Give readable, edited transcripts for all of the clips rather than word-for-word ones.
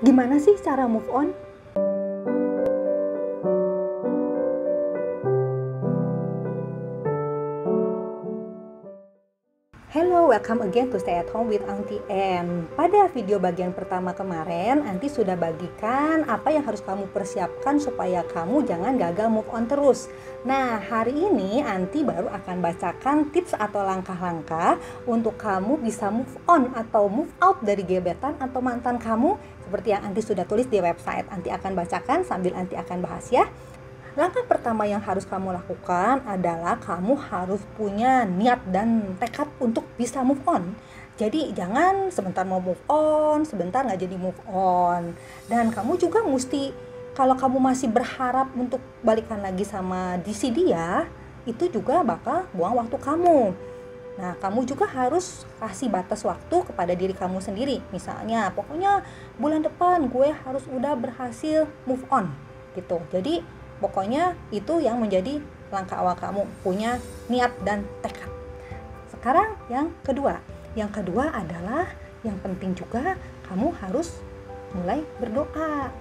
Gimana sih cara move on? Hello, welcome again to Stay at Home with Auntie N. Pada video bagian pertama kemarin, Auntie sudah bagikan apa yang harus kamu persiapkan supaya kamu jangan gagal move on terus. Nah, hari ini Auntie baru akan bacakan tips atau langkah-langkah untuk kamu bisa move on atau move out dari gebetan atau mantan kamu, seperti yang Auntie sudah tulis di website. Auntie akan bacakan sambil Auntie akan bahas ya. Langkah pertama yang harus kamu lakukan adalah kamu harus punya niat dan tekad untuk bisa move on. Jadi jangan sebentar mau move on, sebentar nggak jadi move on. Dan kamu juga mesti, kalau kamu masih berharap untuk balikan lagi sama si dia, itu juga bakal buang waktu kamu. Nah, kamu juga harus kasih batas waktu kepada diri kamu sendiri. Misalnya, pokoknya bulan depan gue harus udah berhasil move on gitu. Jadi pokoknya itu yang menjadi langkah awal kamu, punya niat dan tekad. Sekarang yang kedua. Yang kedua adalah yang penting juga, kamu harus mulai berdoa.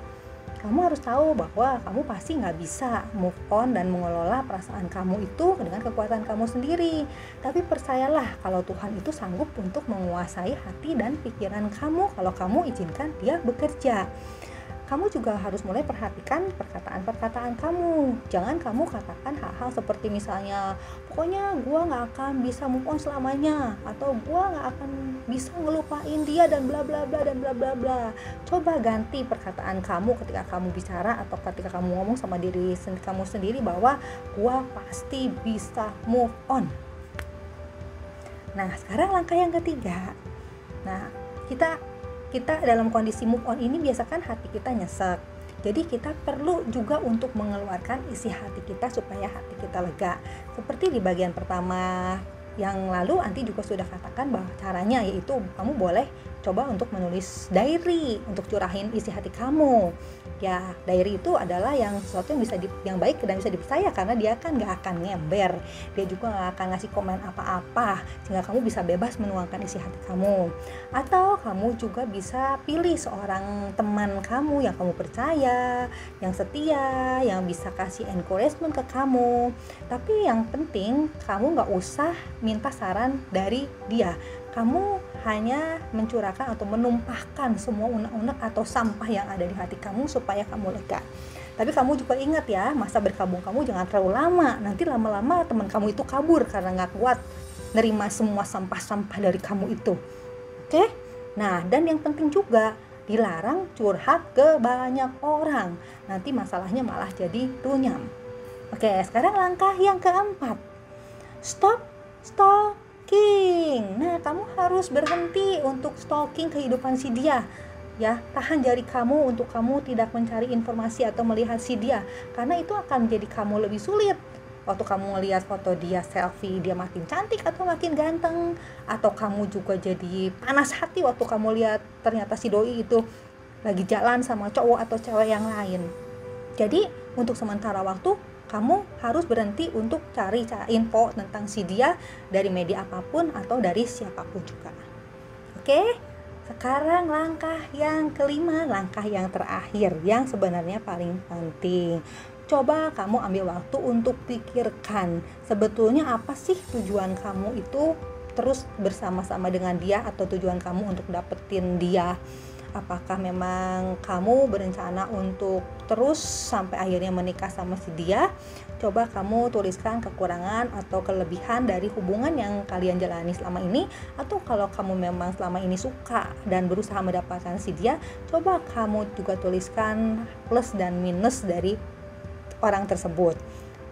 Kamu harus tahu bahwa kamu pasti gak bisa move on dan mengelola perasaan kamu itu dengan kekuatan kamu sendiri. Tapi percayalah kalau Tuhan itu sanggup untuk menguasai hati dan pikiran kamu kalau kamu izinkan Dia bekerja. Kamu juga harus mulai perhatikan perkataan-perkataan kamu. Jangan kamu katakan hal-hal seperti misalnya, pokoknya gue gak akan bisa move on selamanya, atau gue gak akan bisa ngelupain dia dan bla bla bla dan bla bla bla. Coba ganti perkataan kamu ketika kamu bicara atau ketika kamu ngomong sama diri kamu sendiri bahwa gue pasti bisa move on. Nah, sekarang langkah yang ketiga. Nah, kita dalam kondisi move on ini biasa kan hati kita nyesek. Jadi kita perlu juga untuk mengeluarkan isi hati kita supaya hati kita lega. Seperti di bagian pertama yang lalu Auntie juga sudah katakan bahwa caranya yaitu kamu boleh coba untuk menulis diary untuk curahin isi hati kamu. Ya, diary itu adalah sesuatu yang baik dan bisa dipercaya karena dia kan gak akan ngember. Dia juga gak akan ngasih komen apa-apa sehingga kamu bisa bebas menuangkan isi hati kamu. Atau kamu juga bisa pilih seorang teman kamu yang kamu percaya, yang setia, yang bisa kasih encouragement ke kamu. Tapi yang penting kamu gak usah minta saran dari dia. Kamu hanya mencurahkan atau menumpahkan semua unek-unek atau sampah yang ada di hati kamu supaya kamu lega. Tapi kamu juga ingat ya, masa berkabung kamu jangan terlalu lama. Nanti lama-lama teman kamu itu kabur karena gak kuat nerima semua sampah-sampah dari kamu itu. Oke? Nah, dan yang penting juga, dilarang curhat ke banyak orang. Nanti masalahnya malah jadi runyam. Oke, sekarang langkah yang keempat. Stop stalking. Nah, kamu harus berhenti untuk stalking kehidupan si dia. Ya, tahan jari kamu untuk kamu tidak mencari informasi atau melihat si dia, karena itu akan menjadi kamu lebih sulit. Waktu kamu melihat foto dia selfie, dia makin cantik atau makin ganteng, atau kamu juga jadi panas hati waktu kamu lihat ternyata si doi itu lagi jalan sama cowok atau cewek yang lain. Jadi, untuk sementara waktu kamu harus berhenti untuk cari info tentang si dia dari media apapun atau dari siapapun juga. Oke, sekarang langkah yang kelima, langkah yang terakhir yang sebenarnya paling penting. Coba kamu ambil waktu untuk pikirkan sebetulnya apa sih tujuan kamu itu terus bersama-sama dengan dia atau tujuan kamu untuk dapetin dia. Apakah memang kamu berencana untuk terus sampai akhirnya menikah sama si dia? Coba kamu tuliskan kekurangan atau kelebihan dari hubungan yang kalian jalani selama ini. Atau kalau kamu memang selama ini suka dan berusaha mendapatkan si dia, coba kamu juga tuliskan plus dan minus dari orang tersebut.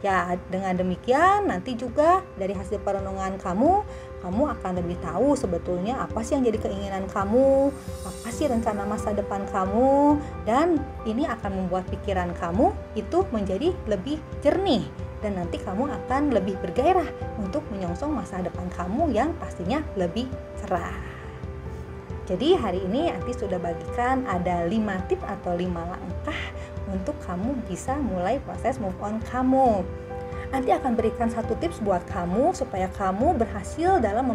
Ya, dengan demikian nanti juga dari hasil perenungan kamu akan lebih tahu sebetulnya apa sih yang jadi keinginan kamu, apa sih rencana masa depan kamu, dan ini akan membuat pikiran kamu itu menjadi lebih jernih dan nanti kamu akan lebih bergairah untuk menyongsong masa depan kamu yang pastinya lebih cerah. Jadi hari ini Auntie sudah bagikan ada 5 tips atau 5 langkah untuk kamu bisa mulai proses move on kamu. Nanti akan berikan 1 tips buat kamu supaya kamu berhasil dalam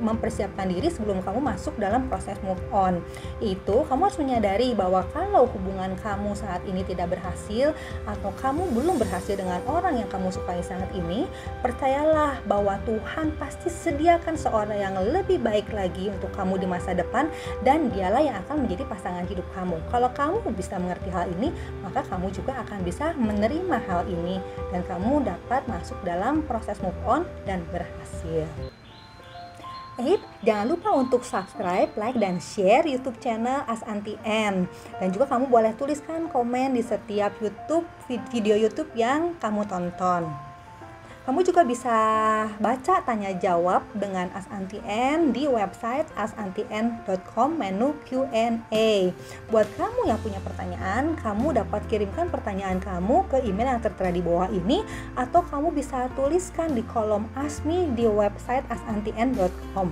mempersiapkan diri sebelum kamu masuk dalam proses move on. Itu kamu harus menyadari bahwa kalau hubungan kamu saat ini tidak berhasil atau kamu belum berhasil dengan orang yang kamu sukai saat ini, percayalah bahwa Tuhan pasti sediakan seorang yang lebih baik lagi untuk kamu di masa depan, dan dialah yang akan menjadi pasangan hidup kamu. Kalau kamu bisa mengerti hal ini, maka kamu juga akan bisa menerima hal ini dan kamu dapat masuk dalam proses move on dan berhasil. Jangan lupa untuk subscribe, like, dan share YouTube channel Ask Auntie Ann. Dan juga kamu boleh tuliskan komen di setiap video YouTube yang kamu tonton. Kamu juga bisa baca tanya jawab dengan Ask Auntie Ann di website askantienn.com menu Q&A. Buat kamu yang punya pertanyaan, kamu dapat kirimkan pertanyaan kamu ke email yang tertera di bawah ini, atau kamu bisa tuliskan di kolom Ask Me di website askantienn.com.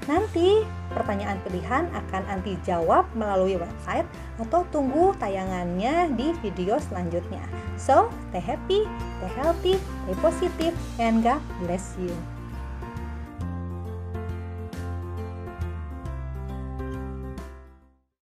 Nanti pertanyaan pilihan akan Auntie jawab melalui website atau tunggu tayangannya di video selanjutnya. So, stay happy, stay healthy, stay positive, and God bless you.